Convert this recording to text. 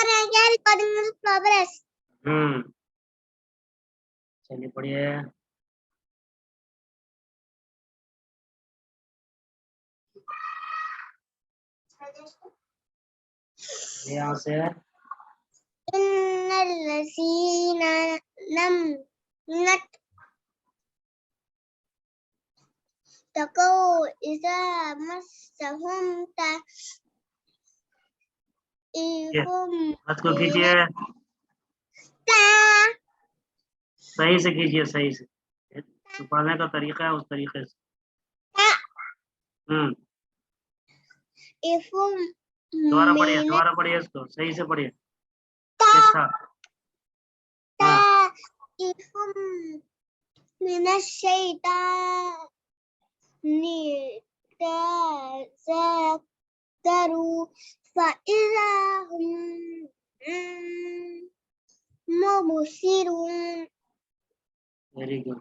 कर रहे हैं क्या? Recording progress. चलिए पढ़िए। यहाँ से इन्नल्लज़ीना लम तको इज़ा मस्सहुम ताइफुम को कीजिए, सही से कीजिए, सही से। छुपाने का तरीका है उस तरीके से। दोबारा पढ़िए इसको, सही से पढ़िए। अच्छा वेरी गुड।